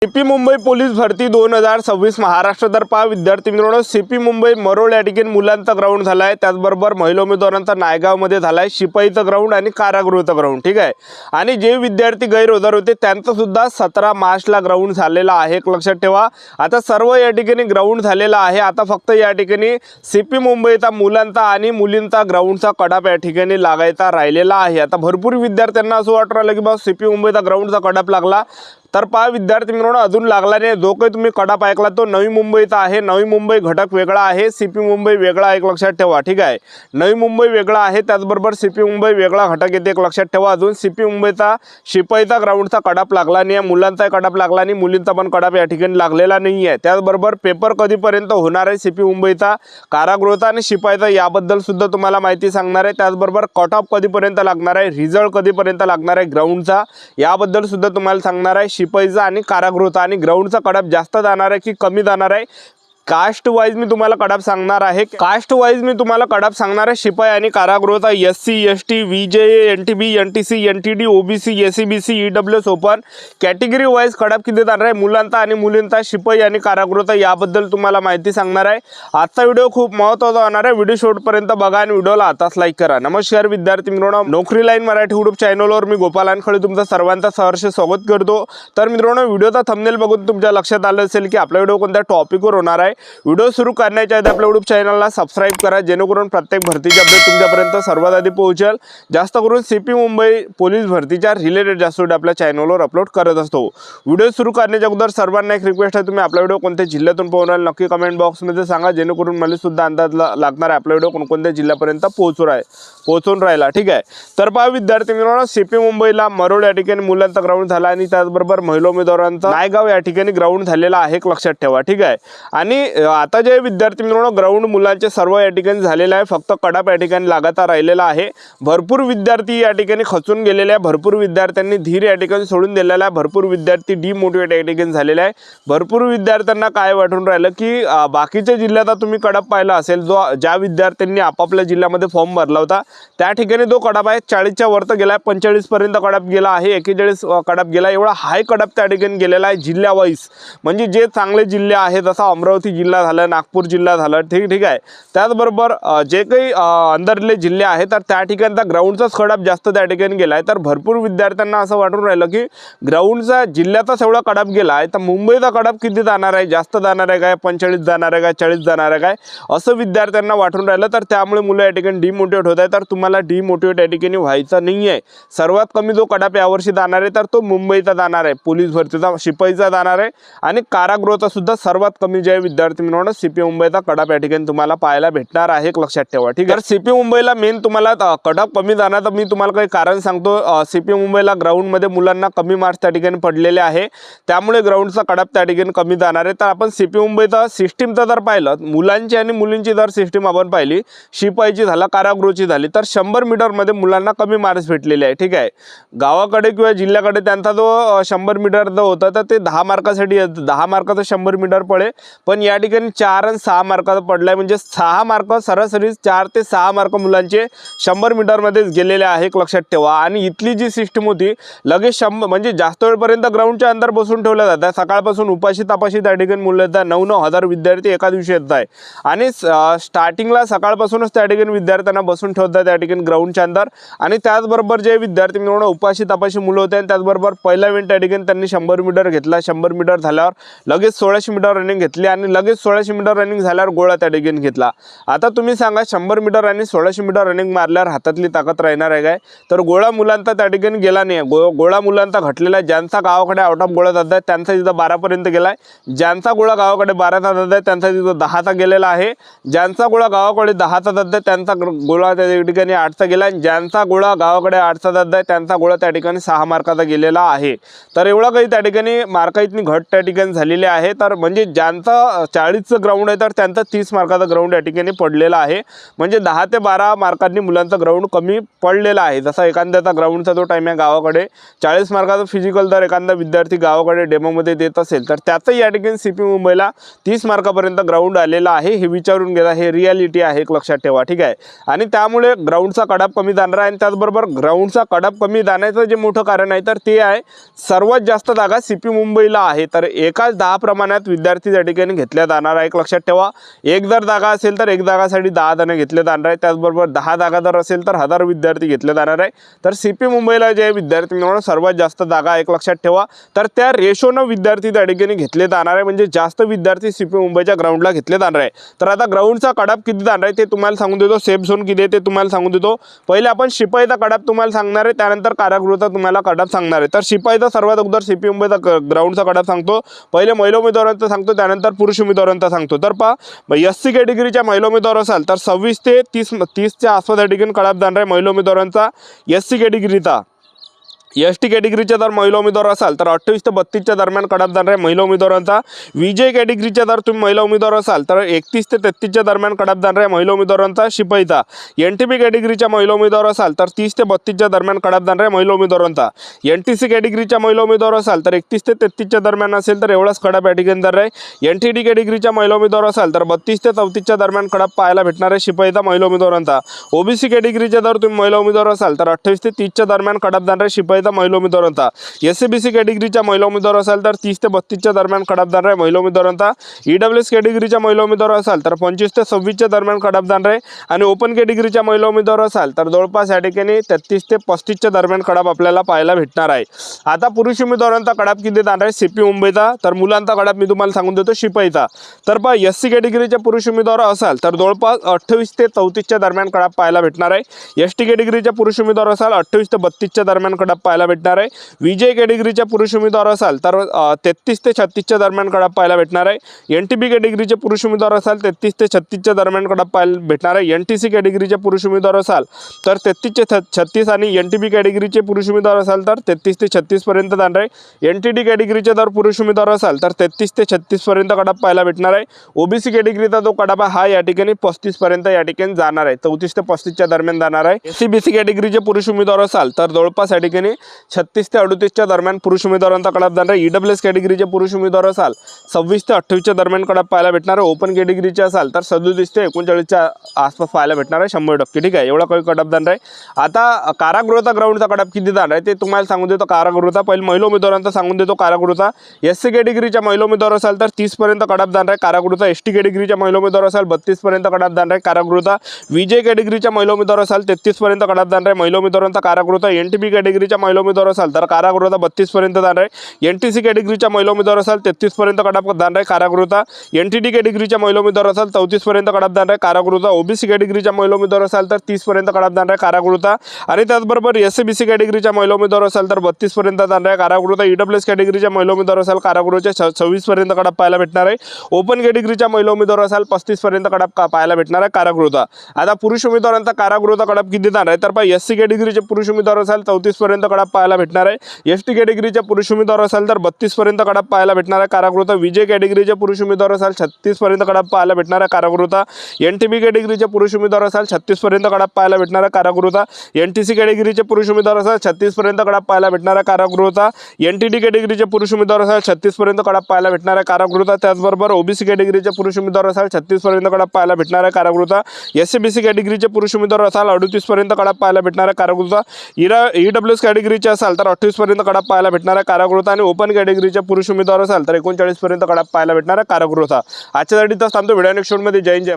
CP Mumbai police भरती 2026 महाराष्ट्र दर्पा विद्यार्थी मित्रांनो, सीपी मुंबई मरोळ या ठिकाणी मुलांचा ग्राउंड झाला आहे। त्याचबरोबर महिला उमेदवारांचा नायगावमध्ये झाला आहे, शिपाईचं ग्राउंड आणि कारागृहाचं ग्राउंड, ठीक आहे। आणि जे विद्यार्थी गैरहजर होते त्यांचं सुद्धा 17 मार्चला ग्राउंड झालेला आहे, लक्षात ठेवा। आता सर्व या ठिकाणी ग्राउंड झालेला आहे। आता फक्त या ठिकाणी सीपी मुंबईचा मुलांचा आणि मुलींचा ग्राउंडचा कडाप या ठिकाणी लागायचा राहिलेला आहे। आता भरपूर विद्यार्थ्यांना असं वाटू राहिलं की बा सीपी मुंबईचा ग्राउंडचा कडाप लागला, तर पहा विद्यार्थी मित्रांनो, अजून लागला नाही। जो काही तुम्ही कडाप ऐकला तो नवी मुंबईचा आहे। नवी मुंबई घटक वेगळा आहे, सीपी मुंबई वेगळा आहे, लक्षात ठेवा, ठीक आहे। नवी मुंबई वेगळा आहे, त्याचबरोबर सीपी मुंबई वेगळा घटक येते, लक्षात ठेवा। अजून सीपी मुंबईचा शिपाईचा ग्राउंडचा कडाप लागला नाही, मुलांचा कडाप लागला नाही, मुलींचा पण कडाप या ठिकाणी लागलेला नाही आहे। त्याचबरोबर पेपर कधीपर्यंत होणार आहे सीपी मुंबईचा, कारागृहाचा आणि शिपाईचा याबद्दल सुद्धा तुम्हाला माहिती सांगणार आहे। त्याचबरोबर कट ऑफ कधीपर्यंत लागणार आहे, रिझल्ट कधीपर्यंत लागणार आहे ग्राउंडचा, याबद्दल सुद्धा तुम्हाला सांगणार आहे। शिपाईचा आणि कारागृहाचा आणि ग्राउंडचा कडाप जास्त जाणार आहे की कमी जाणार आहे, कास्ट वाइज मी तुम्हाला कडाप सांगणार आहे। कास्ट वाइज मी तुम्हाला कडाप सांगणार आहे शिपाई आणि कारागृहाचा SC ST VJ NTB NTC NTD OBC SCBC EWS open category wise कडाप किती जाणार आहे मुलांचा आणि मुलींचा, शिपाई आणि कारागृहाचा, याबद्दल तुम्हाला माहिती सांगणार आहे। आजचा व्हिडिओ खूप महत्त्वाचा होणार आहे, व्हिडिओ शेवटपर्यंत बघा आणि व्हिडिओला आताच लाईक करा। नमस्कार विद्यार्थी मित्रांनो, नोकरी लाईन मराठी यूट्यूब चॅनलवर मी गोपाल अनखळे तुमचं सर्वांचं सहर्ष स्वागत करतो। तर मित्रांनो, व्हिडिओचा थंबनेल बघून तुमच्या लक्षात आलं असेल की आपला व्हिडिओ कोणत्या टॉपिकवर होणार आहे। व्हिडिओ सुरू करण्याच्या आधी आपल्या यूट्यूब चॅनलला सबस्क्राइब करा, जेणेकरून प्रत्येक भरतीचे अपडेट तुमच्यापर्यंत सर्वात आधी पोहोचेल। जास्त करून सीपी मुंबई पोलीस भरतीच्या रिलेटेड जास्त व्हिडिओ आपल्या चॅनलवर अपलोड करत असतो। व्हिडिओ सुरू करण्याच्या अगोदर सर्वांना एक रिक्वेस्ट आहे, तुम्ही आपला व्हिडिओ कोणत्या जिल्ह्यातून पाहणार नक्की कमेंट बॉक्समध्ये सांगा, जेणेकरून मला सुद्धा अंदाज लागणार आहे आपला व्हिडिओ कोणकोणत्या जिल्ह्यापर्यंत पोहोचून राहिला, ठीक आहे। तर पहा विद्यार्थी मित्रांनो, सीपी मुंबईला मरोळ या ठिकाणी मुलांचा ग्राउंड झाला आणि त्याचबरोबर महिला उमेदवारांचा नायगाव या ठिकाणी ग्राउंड झालेला आहे, लक्षात ठेवा, ठीक आहे। आणि आता जे विद्यार्थी मित्रांनो ग्राउंड मुलांचे सर्व या ठिकाणी झालेले आहे, फक्त कडाप या ठिकाणी लागायचा राहिलेला आहे। भरपूर विद्यार्थी या ठिकाणी खचून गेलेले आहे, भरपूर विद्यार्थ्यांनी धीर या ठिकाणी सोडून दिलेला आहे, भरपूर विद्यार्थी डिमोटिवेट या ठिकाणी झालेले आहे। भरपूर विद्यार्थ्यांना काय वाटून राहिलं की बाकीच्या जिल्ह्यात तुम्ही कडाप पाहिला असेल, जो ज्या विद्यार्थ्यांनी आपापल्या जिल्ह्यामध्ये फॉर्म भरला होता त्या ठिकाणी जो कडाप आहे 40च्या वरत गेला आहे, 45 पर्यंत कडाप गेला आहे, 41 कडाप गेला, एवढा हाय कडाप त्या ठिकाणी गेलेला आहे जिल्हा वाईज। म्हणजे जे चांगले जिल्हे आहेत, जसा अमरावती जिल्हा झाला, नागपूर जिल्हा झाला, ठीक आहे। त्याचबरोबर जे काही अंदरले जिल्हे आहेत तर त्या ठिकाणचा ग्राउंडचाच कडाप जास्त त्या ठिकाणी गेला आहे। तर भरपूर विद्यार्थ्यांना असं वाटून राहिलं की ग्राउंडचा जिल्ह्याचाच एवढा कडाप गेला आहे, तर मुंबईचा कडाप किती जाणार आहे, जास्त जाणार आहे काय, 45 जाणार आहे काय, 40 जाणार आहे काय, असं विद्यार्थ्यांना वाटून राहिलं। तर त्यामुळे मुलं या ठिकाणी डिमोटिवेट होत आहे। तर तुम्हाला डिमोटिवेट या ठिकाणी व्हायचं नाही आहे। सर्वात कमी जो कडाप यावर्षी जाणार आहे तर तो मुंबईचा जाणार आहे, पोलीस भरतीचा, शिपाईचा जाणार आहे आणि कारागृहाचा सुद्धा सर्वात कमी जे विद्यार्थी मित्रांनो सीपी मुंबईचा कडाप या ठिकाणी तुम्हाला पाहायला भेटणार आहे, लक्षात ठेवा, ठीक आहे। तर सीपी मुंबईला मेन तुम्हाला कडाप कमी जाणार, तर मी तुम्हाला काही कारण सांगतो। सीपी मुंबईला ग्राउंडमध्ये मुलांना कमी मार्क्स त्या ठिकाणी पडलेले आहे, त्यामुळे ग्राउंडचा कडाप त्या ठिकाणी कमी जाणार आहे। तर आपण सीपी मुंबईचा सिस्टीमचा जर पाहिलं, मुलांची आणि मुलींची जर सिस्टीम आपण पाहिली, शिपाईची झाला, कारागृहाची झाली, तर 100 मीटरमध्ये मुलांना कमी मार्क्स भेटलेले आहे, ठीक आहे। गावाकडे किंवा जिल्ह्याकडे त्यांचा जो 100 मीटर जो होता तर ते 10 मार्कासाठी 10 मार्काचा 100 मीटर पडे, पण या ठिकाणी 4 आणि 6 मार्काचा पडलाय, म्हणजे 6 मार्क सरासरी 4 ते 6 मार्क मुलांचे 100 मीटरमध्येच गेलेले आहे, लक्षात ठेवा। आणि इथली जी सिस्टीम होती लगेच म्हणजे जास्त वेळपर्यंत ग्राउंडच्या अंदर बसून ठेवलं जातं, सकाळपासून उपाशी तापाशी त्या ठिकाणी मुलं येतात, 9-9 हजार विद्यार्थी एका दिवशी येत आहे आणि स्टार्टिंगला सकाळपासूनच त्या ठिकाणी विद्यार्थ्यांना बसून ठेवतात त्या ठिकाणी ग्राउंडच्या अंदर। आणि त्याचबरोबर जे विद्यार्थी मिळून उपाशी तापाशी मुलं होते, आणि त्याचबरोबर पहिला इव्हेंट त्या ठिकाणी त्यांनी 100 मीटर घेतला, 100 मीटर झाल्यावर लगेच 1600 मीटर रनिंग घेतली आणि लगेच 1600 मीटर रनिंग झाल्यावर गोळा त्या ठिकाणी घेतला। आता तुम्ही सांगा 100 मीटर आणि 1600 मीटर रनिंग मारल्यावर हातातली ताकद राहणार आहे काय, तर गोळा मुलांचा त्या ठिकाणी गेला नाही, गोळा मुलांचा घटलेला आहे। ज्यांचा गावाकडे आउट ऑफ गोळा जात आहे त्यांचा तिथं 12 पर्यंत गेलाय, ज्यांचा गोळा गावाकडे 12चा जात आहे त्यांचा तिथं 10चा गेलेला आहे, ज्यांचा गोळा गावाकडे 10चा जात आहे त्यांचा गोळा त्या ठिकाणी 8चा गेला, ज्यांचा गोळा गावाकडे 8चा जात आहे त्यांचा गोळा त्या ठिकाणी 6 मार्काचा गेलेला आहे। तर एवढा काही त्या ठिकाणी मार्काईतनी घट त्या ठिकाणी झालेली आहे। तर म्हणजे ज्यांचा 40चं ग्राउंड आहे तर त्यांचा 30 मार्काचा ग्राउंड या ठिकाणी पडलेला आहे. म्हणजे 10 ते 12 मार्कांनी मुलांचा ग्राउंड कमी पडलेला आहे. जसा एखाद्याचा ग्राउंडचा जो टाईम आहे गावाकडे 40 मार्काचा फिजिकल जर एखादा विद्यार्थी गावाकडे डेमोमध्ये देत असेल तर त्याचंही या ठिकाणी CP मुंबईला 30 मार्कापर्यंत ग्राउंड आलेला आहे. हे विचारून घ्या, हे रियालिटी आहे, एक लक्षात ठेवा, ठीक आहे. आणि त्यामुळे ग्राउंडचा कडाप कमी जाणार आहे. आणि त्याचबरोबर ग्राउंडचा कडाप कमी जाण्याचं जे मोठं कारण आहे तर ते आहे सर्वात जास्त जागा CP मुंबईला आहे. तर एकाच 10 प्रमाणात विद्यार्थी त्या ठिकाणी घेतल्या जाणार आहे. एक लक्षात ठेवा, एक जर जागा असेल तर एक जागासाठी 10 जण घेतले जाणार आहे. त्याचबरोबर 10 जागा जर असेल तर 1000 विद्यार्थी घेतले जाणार आहे. तर CP मुंबईला जे विद्यार्थी मिळवणं सर्वात जास्त जागा एक लक्षात ठेवा. तर त्या रेशोनं विद्यार्थी त्या ठिकाणी घेतले जाणार आहे. म्हणजे जास्त विद्यार्थी CP मुंबईच्या ग्राउंडला घेतले जाणार आहे. तर आता ग्राउंडचा कडाप किती जाणार आहे ते तुम्हाला सांगून देतो. सेफ झोन किती आहे ते तुम्हाला सांगून देतो. पहिले आपण शिपाईचा कडाप तुम्हाला सांगणार आहे, त्यानंतर कारागृहाचा तुम्हाला कडाप सांगणार आहे. तर शिपाईचा सर्वात अगोदर CP मुंबईचा ग्राउंडचा कडाप सांगतो. पहिले महिला उमेदवारांचा सांगतो, त्यानंतर पुरुष उमेदवारांचा सांगतो. तर पहा, SC कॅटेगरीच्या महिला उमेदवार असाल तर 26 ते 30च्या आसपास या ठिकाणी कडाप जाणार आहे महिला उमेदवारांचा. SC कॅटेगरीचा ST कॅटेगरीच्या जर महिला उमेदवार असाल तर 28 ते 32च्या दरम्यान कडाप जाणार आहे महिला उमेदवारांचा. VJ कॅटेगरीच्या जर तुम्ही महिला उमेदवार असाल तर 31 ते 33च्या दरम्यान कडाप जाणार आहे महिला उमेदवारांचा शिपाईचा. NTP कॅटेगरीच्या महिला उमेदवार असाल तर 30 ते 32च्या दरम्यान कडाप जाणार आहे महिला उमेदवारांचा. NTC कॅटेगरीच्या महिला उमेदवार असाल तर 31 ते 33च्या दरम्यान असेल तर एवढाच कडाप या ठिकाणी जाणार आहे. NTD कॅटेगरीच्या महिला उमेदवार असाल तर 32 ते 34च्या दरम्यान कडाप पाहायला भेटणार आहे शिपाईचा महिला उमेदवारांचा. OBC कॅटेगरीच्या जर तुम्ही महिला उमेदवार असाल तर 28 ते 30च्या दरम्यान कडाप जाणार आहे शिपाईचा महिला उमेदवारांचा. SCBC कॅटेगरीच्या महिला उमेदवार असाल तर 30 ते 32च्या दरम्यान कडाप जाणार आहे महिला उमेदवारांचा. EWS कॅटेगरीच्या महिला उमेदवार असाल तर 25 ते 26च्या दरम्यान कडाप जाणार आहे. आणि ओपन कॅटेगरीच्या महिला उमेदवार असाल तर जवळपास या ठिकाणी 33 ते 35च्या दरम्यान कडाप आपल्याला पाहायला भेटणार आहे. आता पुरुष उमेदवारांचा कडाप किती जाणार आहे CP मुंबईचा, तर मुलांचा कडाप मी तुम्हाला सांगून देतो शिपाईचा. तर पहा, SC कॅटेगरीच्या पुरुष उमेदवार असाल तर जवळपास 28 ते 34च्या दरम्यान कडाप पाहायला भेटणार आहे. ST कॅटेगरीच्या पुरुष उमेदवार असाल 28 ते 32च्या दरम्यान कडाप पाहायला भेटणार आहे. VJ कॅटेगरीच्या पुरुष उमेदवार असाल तर 33 ते 36च्या दरम्यान कडाप पाहायला भेटणार आहे. NTP कॅटेगरीचे पुरुष उमेदवार असाल 33 ते 36च्या दरम्यान कडाप पाहायला भेटणार आहे. NTC कॅटेगरीचे पुरुष उमेदवार असाल तर 33 ते 36 आणि NTP कॅटेगरीचे पुरुष उमेदवार असाल तर 33 ते 36 पर्यंत जाणार आहे. NTD कॅटेगरीचे जर पुरुष उमेदवार असाल तर 33 ते 36 पर्यंत कडाप पाहायला भेटणार आहे. OBC कॅटेगरीचा जो कडाप हा या ठिकाणी 35 पर्यंत या ठिकाणी जाणार आहे, 34 ते 35च्या दरम्यान जाणार आहे. SCBC कॅटेगरीचे पुरुष उमेदवार असाल तर जवळपास या ठिकाणी 36 ते 38च्या दरम्यान पुरुष उमेदवारांचा कडाप जाणार आहे. EWS कॅटेगरीचे पुरुष उमेदवार असाल 26 ते 28च्या दरम्यान कडाप पाहायला भेटणार आहे. ओपन कॅटेगरीचे असाल तर 37 ते 39च्या आसपास पाहायला भेटणार आहे 100%, ठीक आहे. एवढा काही कडाप जाणार आहे. आता कारागृहाचा ग्राउंडचा कडाप किती जाणार आहे ते तुम्हाला सांगून देतो. कारागृहाचा पहिले महिला उमेदवारांचा सांगून देतो. कारागृहाचा SC कॅटेगरीच्या महिला उमेदवार असाल तर 30 पर्यंत कडाप जाणार आहे कारागृहाचा. ST कॅटेगरीच्या महिला उमेदवार असाल 32 पर्यंत कडाप जाणार आहे कारागृहाचा. VJ कॅटेगरीच्या महिला उमेदवार असाल 33 पर्यंत कडाप जाणार आहे महिला उमेदवारांचा कारागृहाचा. NTP कॅटेगरीच्या महिला उमेदवार असाल तर कारागृहाचा 32 पर्यंत जाणार आहे. NTC कॅटेगरीच्या महिला उमेदवार असाल 33 पर्यंत कडाप जाणार आहे कारागृहाचा. NTD कॅटेगरीच्या महिला उमेदवार असाल 34 पर्यंत कडाप जाणार आहे कारागृहाचा. OBC कॅटेगरीच्या महिला उमेदवार असाल तर 30 पर्यंत कडाप जाणार आहे कारागृहाचा. आणि त्याचबरोबर SCBC कॅटेगरीच्या महिला उमेदवार असाल तर 32 पर्यंत जाणार आहे कारागृहाचा. EWS कॅटेगरीच्या महिला उमेदवार असाल कारागृहाच्या 26 पर्यंत कडाप पाहायला भेटणार आहे. ओपन कॅटेगरीच्या महिला उमेदवार असाल 35 पर्यंत कडाप पाहायला भेटणार आहे कारागृहाचा. आता पुरुष उमेदवारांचा कारागृहाचा कडाप किती जाणार आहे तर पहा, SC कॅटेगरीचे पुरुष उमेदवार असाल 34 पर्यंत कडाप पाहायला भेटणार आहे. ST कॅटेगरीच्या पुरुष उमेदवार असाल तर 32 पर्यंत कडाप पाहायला भेटणार आहे कारागृहाचा. VJ कॅटेगरीचे पुरुष उमेदवार असाल 36 पर्यंत कडाप पाहायला भेटणार आहे कारागृहाचा. NTP कॅटेगरीचे पुरुष उमेदवार असाल 36 पर्यंत कडाप पाहायला भेटणार आहे कारागृहाचा. NTC कॅटेगरीचे पुरुष उमेदवार असाल 36 पर्यंत कडाप पाहायला भेटणार आहे कारागृहाचा. NTD कॅटेगरीचे पुरुष उमेदवार असाल 36 पर्यंत कडाप पाहायला भेटणार आहे कारागृहाचा. त्याचबरोबर OBC कॅटेगरीचे पुरुष उमेदवार असाल 36 पर्यंत कडाप पाहायला भेटणार आहे कारागृहाचा. SCBC कॅटेगरीचे पुरुष उमेदवार असाल 38 पर्यंत कडाप पाहायला भेटणार आहे कारागृहाचा. EWS कॅटेगरीचे असाल तर 28 पर्यंत कडाप पाहायला भेटणार आहे कारागृहाचा. आणि ओपन कॅटेगरीचे पुरुष उमेदवार असाल तर 39 पर्यंत कडाप पाहायला भेटणार आहे कारागृहाचा. आजच्यासाठी तर थांबतो. व्हिडिओ नेक्स्ट मध्ये. जय हिंद.